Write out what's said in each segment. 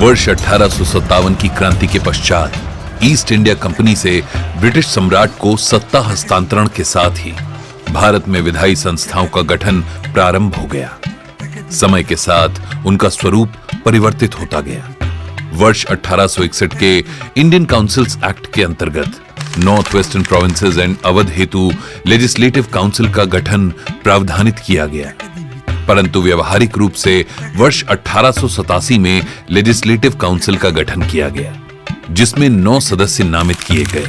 वर्ष 1857 की क्रांति के पश्चात ईस्ट इंडिया कंपनी से ब्रिटिश सम्राट को सत्ता हस्तांतरण के साथ ही भारत में विधायी संस्थाओं का गठन प्रारंभ हो गया। समय के साथ उनका स्वरूप परिवर्तित होता गया। वर्ष 1861 के इंडियन काउंसिल्स एक्ट के अंतर्गत north western provinces and Awadh हेतु लेजिस्लेटिव काउंसिल का गठन प्रावधानित किया गया, परंतु व्यवहारिक रूप से वर्ष 1887 में लेजिस्लेटिव काउंसिल का गठन किया गया, जिसमें 9 सदस्य नामित किए गए।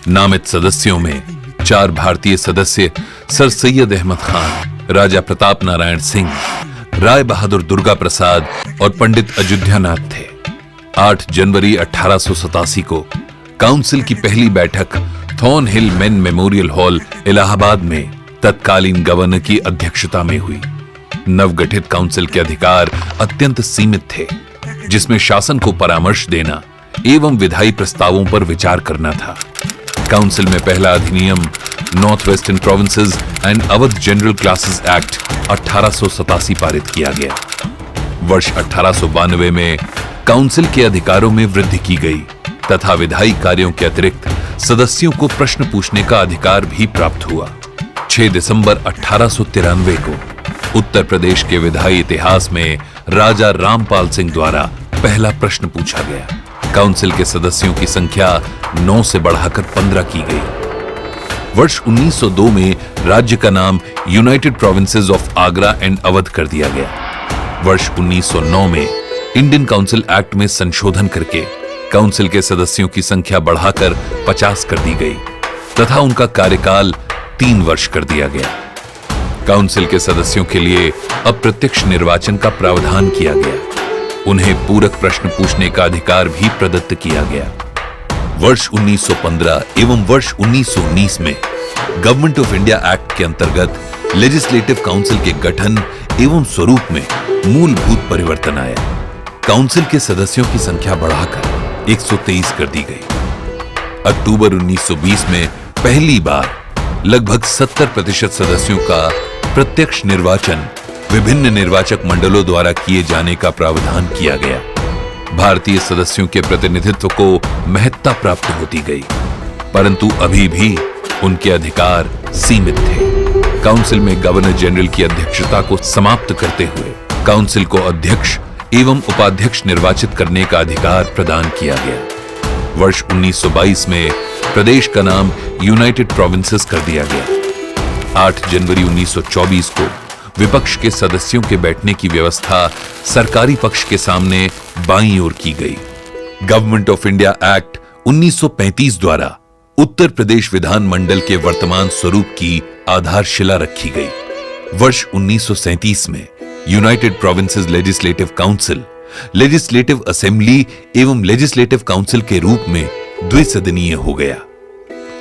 नामित सदस्यों में 4 भारतीय सदस्य सर सैयद अहमद खान, राजा प्रताप नारायण सिंह, राय बहादुर दुर्गा प्रसाद और पंडित अयोध्यानाथ थे। 8 जनवरी 1887 को काउंसिल की पहली बैठक थॉर्न हिल मेन मेमोरियल हॉल इलाहाबाद में तत्कालीन गवर्नर की अध्यक्षता में हुई। नवगठित काउंसिल के अधिकार अत्यंत सीमित थे, जिसमें शासन को परामर्श देना एवं विधायी प्रस्तावों पर विचार करना था। काउंसिल में पहला अधिनियम north western provinces and Awadh general classes act 1887 पारित किया गया। वर्ष 1892 में काउंसिल के अधिकारों में वृद्धि की गई तथा विधायी कार्यों के अतिरिक्त सदस्यों को प्रश्न पूछने का अधिकार भी प्राप्त हुआ। 6 दिसंबर 1893 को उत्तर प्रदेश के विधायी इतिहास में राजा रामपाल सिंह द्वारा पहला प्रश्न पूछा गया। काउंसिल के सदस्यों की संख्या 9 से बढ़ाकर 15 की गई। वर्ष 1902 में राज्य का नाम United provinces of Agra and Awadh कर दिया गया। वर्ष 1909 में इंडियन काउंसिल एक्ट में संशोधन करके काउंसिल के सदस्यों की संख्या बढ़ाकर 50 कर दी गई तथा उनका कार्यकाल 3 वर्ष कर दिया गया। काउंसिल के सदस्यों के लिए अप्रत्यक्ष निर्वाचन का प्रावधान किया गया। उन्हें पूरक प्रश्न पूछने का अधिकार भी प्रदत्त किया गया। वर्ष 1915 एवं वर्ष 1919 में गवर्नमेंट ऑफ इंडिया एक्ट के अंतर्गत लेजिस्लेटिव काउंसिल के गठन एवं स्वरूप में मूलभूत परिवर्तन आया। काउंसिल के सदस्यों की संख्या बढ़ाकर 123 कर दी गई। अक्टूबर 1920 में पहली बार लगभग 70% सदस्यों का प्रत्यक्ष निर्वाचन विभिन्न निर्वाचक मंडलों द्वारा किए जाने का प्रावधान किया गया। भारतीय सदस्यों के प्रतिनिधित्व को महत्ता प्राप्त होती गई, परंतु अभी भी उनके अधिकार सीमित थे। काउंसिल में गवर्नर जनरल की अध्यक्षता को समाप्त करते हुए काउंसिल को अध्यक्ष एवं उपाध्यक्ष निर्वाचित करने का अधिकार प्रदान किया गया। वर्ष 1922 में प्रदेश का नाम यूनाइटेड प्रोविंसेस कर दिया गया। 8 जनवरी 1924 को विपक्ष के सदस्यों के बैठने की व्यवस्था सरकारी पक्ष के सामने बाईं ओर की गई। गवर्नमेंट ऑफ इंडिया एक्ट 1935 द्वारा उत्तर प्रदेश विधान मंडल के वर्तमान स्वरूप की आधारशिला रखी गई। वर्ष 1937 में United provinces legislative council, legislative assembly एवं लेजिस्लेटिव काउंसिल के रूप में द्विसदनीय हो गया।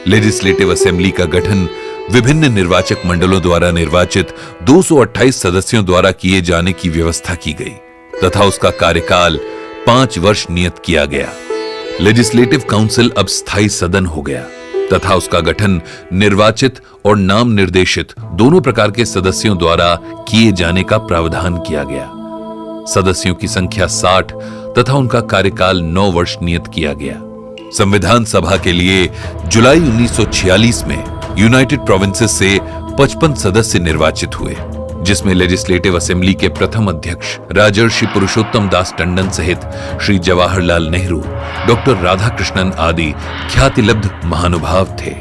लेजिस्लेटिव असेंबली का गठन विभिन्न निर्वाचक मंडलों द्वारा निर्वाचित 228 सदस्यों द्वारा किए जाने की व्यवस्था की गई तथा उसका कार्यकाल 5 वर्ष नियत किया गया। लेजिस्लेटिव काउंसिल अब स्थायी सदन हो गया तथा उसका गठन निर्वाचित और नाम निर्देशित दोनों प्रकार के सदस्यों द्वारा किए जाने का प्रावधान किया गया। सदस्यों की संख्या 60 तथा उनका कार्यकाल 9 वर्ष नियत किया गया। संविधान सभा के लिए जुलाई 1946 में यूनाइटेड प्रोविंसेस से 55 सदस्य निर्वाचित हुए, जिसमें लेजिस्लेटिव असेंबली के प्रथम अध्यक्ष राजर्षि पुरुषोत्तम दास टंडन सहित श्री जवाहरलाल नेहरू, डॉक्टर राधाकृष्णन आदि ख्यातिलब्ध महानुभाव थे।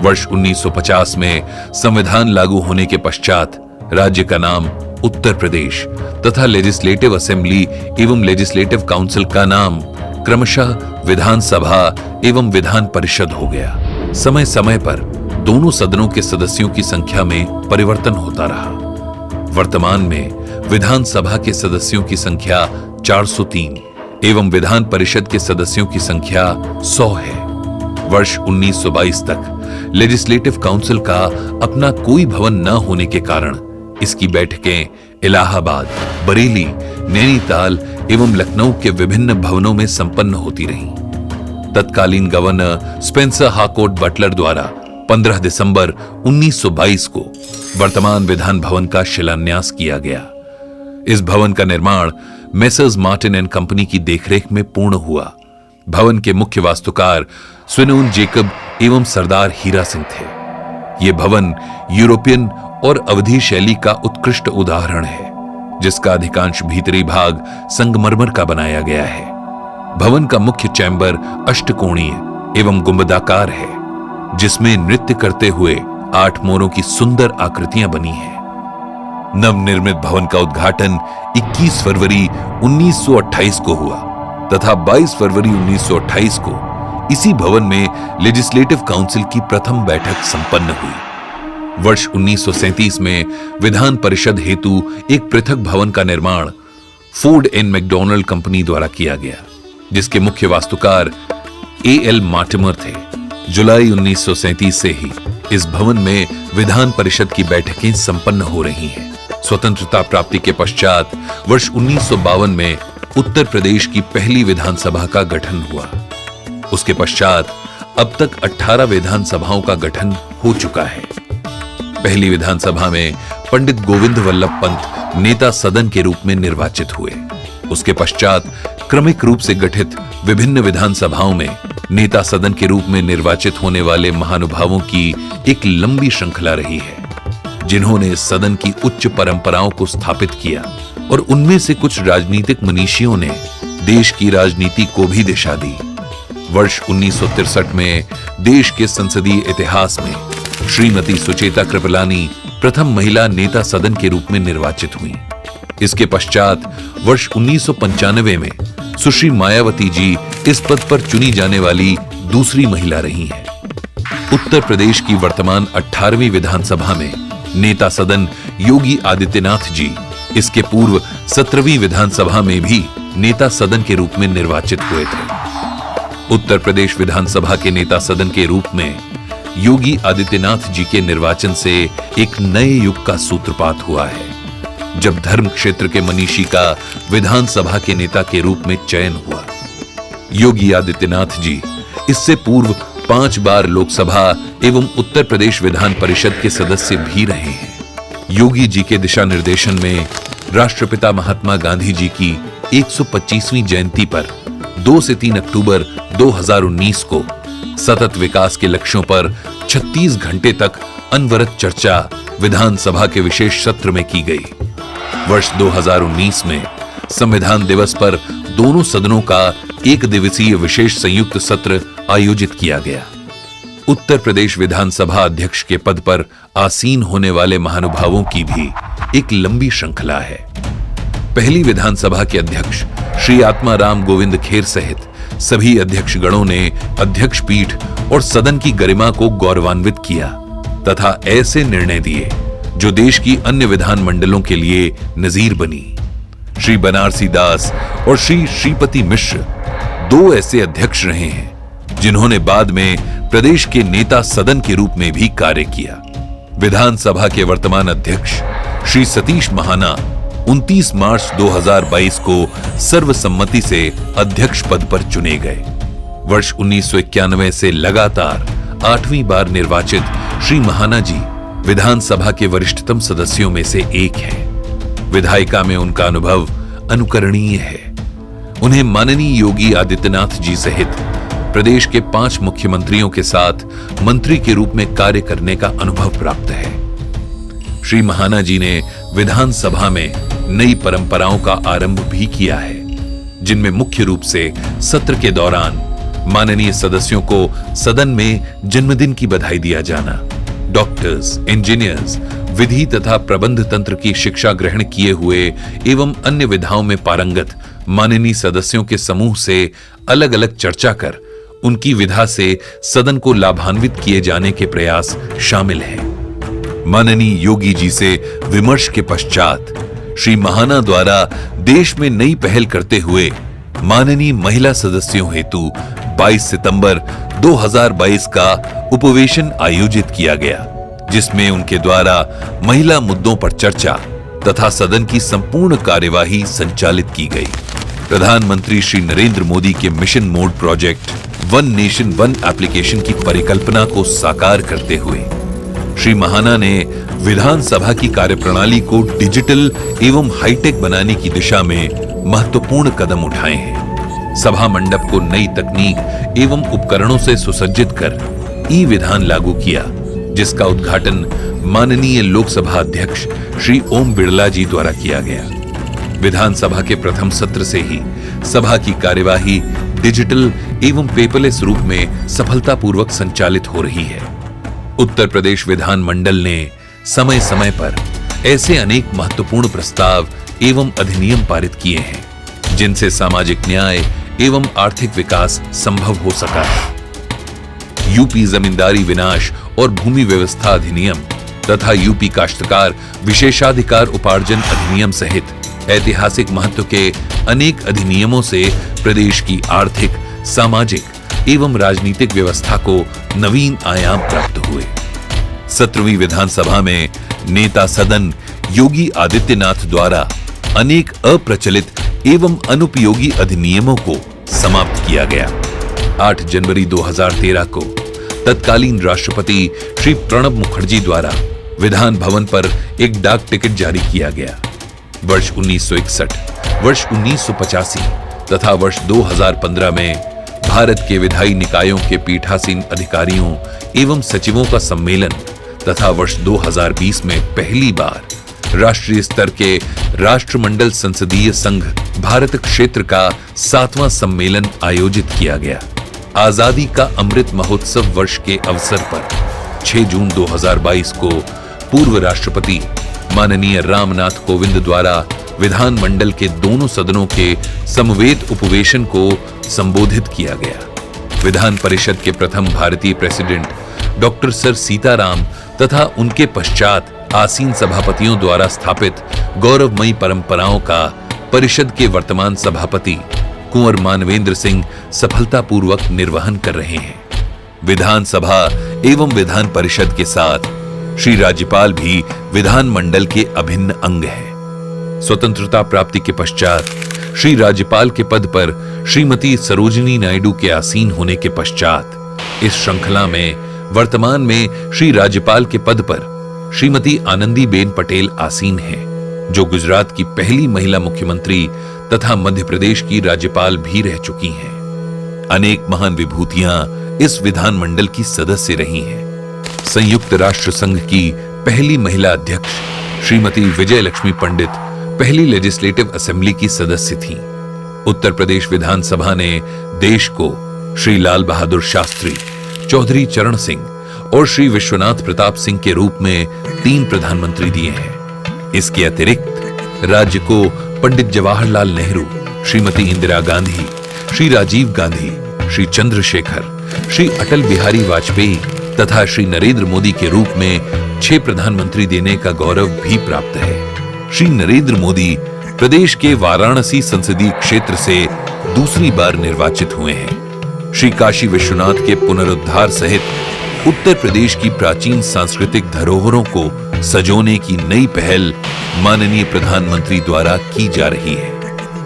वर्ष 1950 में संविधान लागू होने के पश्चात राज्य का नाम उत्तर प्रदेश तथा लेजिस्लेटिव असेंबली एवं लेजिस्लेटिव काउंसिल का नाम क्रमशः विधानसभा एवं विधान परिषद हो गया। समय समय पर दोनों सदनों के सदस्यों की संख्या में परिवर्तन होता रहा। वर्तमान में विधानसभा के सदस्यों की संख्या 403 एवं विधान परिषद के सदस्यों की संख्या 100 है। वर्ष 1922 तक लेजिस्लेटिव काउंसिल का अपना कोई भवन न होने के कारण इसकी बैठकें इलाहाबाद, बरेली, नैनीताल एवं लखनऊ के विभिन्न भवनों में संपन्न होती रहीं। तत्कालीन गवर्नर स्पेंसर हार्कोर्ट बटलर द्वारा 15 दिसंबर 1922 को वर्तमान विधान भवन का शिलान्यास किया गया। इस भवन का निर्माण मेसर्स मार्टिन एंड कंपनी की देखरेख में पूर्ण हुआ। भवन के मुख्य वास्तुकार स्विनोन जेकब एवं सरदार हीरा सिंह थे। यह भवन यूरोपियन और अवधी शैली का उत्कृष्ट उदाहरण है, जिसका अधिकांश भीतरी भाग संगमरमर का बनाया गया है। भवन का मुख्य चैम्बर अष्टकोणीय एवं गुंबदाकार है, जिसमें नृत्य करते हुए 8 मोरों की सुंदर आकृतियां बनी हैं। नवनिर्मित भवन का उद्घाटन 21 फरवरी 1928 को हुआ तथा 22 फरवरी 1928 को इसी भवन में लेजिस्लेटिव काउंसिल की प्रथम बैठक संपन्न हुई। वर्ष 1937 में विधान परिषद हेतु एक पृथक भवन का निर्माण फोर्ड एंड मैकडॉनल्ड कंपनी द्वारा किया गया, जिसके मुख्य वास्तुकार A.L. मार्टिमर थे। जुलाई 1937 से ही इस भवन में विधान परिषद की बैठकें संपन्न हो रही हैं। स्वतंत्रता प्राप्ति के पश्चात वर्ष 1952 में उत्तर प्रदेश की पहली विधानसभा का गठन हुआ। उसके पश्चात अब तक 18 विधानसभाओं का गठन हो चुका है। पहली विधानसभा में पंडित गोविंद वल्लभ पंत नेता सदन के रूप में निर्वाचित हुए। उसके पश्चात क्रमिक रूप से गठित विभिन्न विधानसभाओं में नेता सदन के रूप में निर्वाचित होने वाले महानुभावों की एक लंबी श्रृंखला रही है, जिन्होंने सदन की उच्च परंपराओं को स्थापित किया और उनमें से कुछ राजनीतिक मनीषियों ने देश की राजनीति को भी दिशा दी। वर्ष 1963 में देश के संसदीय इतिहास में श्रीमती सुचेता कृपलानी प्रथम महिला नेता सदन के रूप में निर्वाचित हुई। इसके पश्चात वर्ष 1995 में सुश्री मायावती जी इस पद पर चुनी जाने वाली दूसरी महिला रही हैं। उत्तर प्रदेश की वर्तमान 18वीं विधानसभा में नेता सदन योगी आदित्यनाथ जी इसके पूर्व 17वीं विधानसभा में भी नेता सदन के रूप में निर्वाचित हुए थे। उत्तर प्रदेश विधानसभा के नेता सदन के रूप में योगी आदित्यनाथ जी के निर्वाचन से एक नए युग का सूत्रपात हुआ है, जब धर्म क्षेत्र के मनीषी का विधानसभा के नेता के रूप में चयन हुआ। योगी आदित्यनाथ जी इससे पूर्व 5 बार लोकसभा एवं उत्तर प्रदेश विधान परिषद के सदस्य भी रहे हैं। योगी जी के दिशा निर्देशन में राष्ट्रपिता महात्मा गांधी जी की 125वीं जयंती पर 2 से 3 अक्टूबर 2019 को सतत विकास के लक्ष्यों पर 36 घंटे तक अनवरत चर्चा विधानसभा के विशेष सत्र में की गई। वर्ष 2019 में संविधान दिवस पर दोनों सदनों का एक दिवसीय विशेष संयुक्त सत्र आयोजित किया गया। उत्तर प्रदेश विधानसभा अध्यक्ष के पद पर आसीन होने वाले महानुभावों की भी एक लंबी श्रृंखला है। पहली विधानसभा के अध्यक्ष श्री आत्माराम गोविंद खेर सहित सभी अध्यक्ष गणों ने अध्यक्ष पीठ और सदन की गरिमा को गौरवान्वित किया तथा ऐसे निर्णय दिए जो देश की अन्य विधान मंडलों के लिए नजीर बनी। श्री बनारसी दास और श्री श्रीपति मिश्र 2 ऐसे अध्यक्ष रहे हैं जिन्होंने बाद में प्रदेश के नेता सदन के रूप में भी कार्य किया। विधानसभा के वर्तमान अध्यक्ष श्री सतीश महाना 29 मार्च 2022 को सर्वसम्मति से अध्यक्ष पद पर चुने गए। वर्ष 1991 से लगातार 8वीं बार निर्वाचित श्री महाना जी विधानसभा के वरिष्ठतम सदस्यों में से एक हैं। विधायिका में उनका अनुभव अनुकरणीय है। उन्हें माननीय योगी आदित्यनाथ जी सहित प्रदेश के 5 मुख्यमंत्रियों के साथ मंत्री के रूप में कार्य करने का अनुभव प्राप्त है। श्री महाना जी ने विधानसभा में नई परंपराओं का आरंभ भी किया है, जिनमें मुख्य रूप से सत्र के दौरान माननीय सदस्यों को सदन में जन्मदिन की बधाई दिया जाना, डॉक्टर्स, इंजीनियर्स, विधि तथा प्रबंध तंत्र की शिक्षा ग्रहण किए हुए एवं अन्य विधाओं में पारंगत माननीय सदस्यों के समूह से अलग अलग चर्चा कर उनकी विधा से सदन को लाभान्वित किए जाने के प्रयास शामिल हैं। माननीय योगी जी से विमर्श के पश्चात श्री महाना द्वारा देश में नई पहल करते हुए माननीय महिला सदस्यों हेतु 22 सितंबर 2022 का उपवेशन आयोजित किया गया, जिसमें उनके द्वारा महिला मुद्दों पर चर्चा तथा सदन की संपूर्ण कार्यवाही संचालित की गई। प्रधानमंत्री श्री नरेंद्र मोदी के mission mode project one nation one application की परिकल्पना को साकार करते हुए श्री महाना ने विधानसभा की कार्यप्रणाली को डिजिटल एवं हाईटेक बनाने की दिशा में महत्वपूर्ण कदम उठाए हैं। सभा मंडप को नई तकनीक एवं उपकरणों से सुसज्जित कर ई विधान लागू किया, जिसका उद्घाटन माननीय लोकसभा अध्यक्ष श्री ओम बिड़ला जी द्वारा किया गया। विधानसभा के प्रथम सत्र से ही सभा की कार्यवाही डिजिटल एवं पेपरलेस रूप में सफलतापूर्वक संचालित हो रही है। उत्तर प्रदेश विधान मंडल ने समय समय पर ऐसे अनेक महत्वपूर्ण प्रस्ताव एवं अधिनियम पारित किए हैं, जिनसे सामाजिक न्याय एवं आर्थिक विकास संभव हो सका है। यूपी जमींदारी विनाश और भूमि व्यवस्था अधिनियम तथा यूपी काश्तकार विशेषाधिकार उपार्जन अधिनियम सहित ऐतिहासिक महत्व के अनेक अधिनियमों से प्रदेश की आर्थिक, सामाजिक एवं राजनीतिक व्यवस्था को नवीन आयाम प्राप्त हुए। 17वीं विधानसभा में नेता सदन योगी आदित्यनाथ द्वारा अनेक अप्रचलित एवं अनुपयोगी अधिनियमों को समाप्त किया गया। 8 जनवरी 2013 को तत्कालीन राष्ट्रपति श्री प्रणब मुखर्जी द्वारा विधान भवन पर एक डाक टिकट जारी किया गया। वर्ष 1961, वर्ष 1985 तथा वर्ष 2015 में भारत के विधायी निकायों के पीठासीन अधिकारियों एवं सचिवों का सम्मेलन तथा वर्ष 2020 में पहली बार राष्ट्रीय स्तर के राष्ट्रमंडल संसदीय संघ भारत क्षेत्र का 7वां सम्मेलन आयोजित किया गया। आजादी का अमृत महोत्सव वर्ष के अवसर पर 6 जून 2022 को पूर्व राष्ट्रपति माननीय रामनाथ कोविंद द्वारा विधान मंडल के दोनों सदनों के समवेत उपवेशन को संबोधित किया गया। विधान परिषद के प्रथम भारतीय प्रेसिडेंट डॉक्टर सर सीताराम तथा उनके पश्चात आसीन सभापतियों द्वारा स्थापित गौरवमयी परंपराओं का परिषद के वर्तमान सभापति कुंवर मानवेंद्र सिंह सफलतापूर्वक निर्वहन कर रहे हैं। विधानसभा एवं विधान परिषद के साथ श्री राज्यपाल भी विधान मंडल के अभिन्न अंग हैं। स्वतंत्रता प्राप्ति के पश्चात श्री राज्यपाल के पद पर श्रीमती सरोजिनी नायडू के आसीन होने के पश्चात इस श्रृंखला में वर्तमान में श्री राज्यपाल के पद पर श्रीमती आनंदीबेन पटेल आसीन हैं, जो गुजरात की पहली महिला मुख्यमंत्री तथा मध्य प्रदेश की राज्यपाल भी रह चुकी हैं। अनेक महान विभूतियां इस विधान मंडल की सदस्य रही हैं। संयुक्त राष्ट्र संघ की पहली महिला अध्यक्ष श्रीमती विजय लक्ष्मी पंडित पहली लेजिस्लेटिव असेंबली की सदस्य थीं। उत्तर प्रदेश विधानसभा ने देश को श्री लाल बहादुर शास्त्री, चौधरी चरण सिंह और श्री विश्वनाथ प्रताप सिंह के रूप में 3 प्रधानमंत्री दिए हैं। इसके अतिरिक्त राज्य को पंडित जवाहरलाल नेहरू, श्रीमती इंदिरा गांधी, श्री राजीव गांधी, श्री चंद्रशेखर, श्री अटल बिहारी वाजपेयी तथा श्री नरेंद्र मोदी के रूप में 6 प्रधानमंत्री देने का गौरव भी प्राप्त है। श्री नरेंद्र मोदी प्रदेश के वाराणसी संसदीय क्षेत्र से दूसरी बार निर्वाचित हुए हैं। श्री काशी विश्वनाथ के पुनरुद्धार सहित उत्तर प्रदेश की प्राचीन सांस्कृतिक धरोहरों को सजोने की नई पहल माननीय प्रधानमंत्री द्वारा की जा रही है।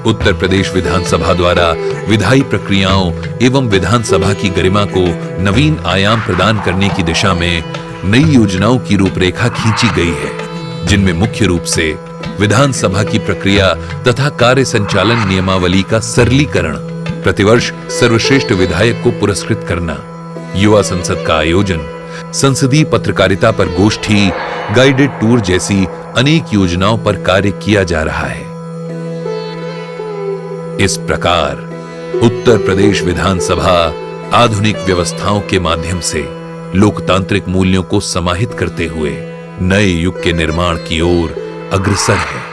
उत्तर प्रदेश विधानसभा द्वारा विधायी प्रक्रियाओं एवं विधानसभा की गरिमा को नवीन आयाम प्रदान करने की दिशा में नई योजनाओं की रूपरेखा खींची गई है, जिनमें मुख्य रूप से विधानसभा की प्रक्रिया तथा कार्य संचालन नियमावली का सरलीकरण, प्रतिवर्ष सर्वश्रेष्ठ विधायक को पुरस्कृत करना, युवा संसद का आयोजन, संसदीय पत्रकारिता पर गोष्ठी, गाइडेड टूर जैसी अनेक योजनाओं पर कार्य किया जा रहा है। इस प्रकार उत्तर प्रदेश विधानसभा आधुनिक व्यवस्थाओं के माध्यम से लोकतांत्रिक मूल्यों को समाहित करते हुए नए युग के निर्माण की ओर अग्रसर है।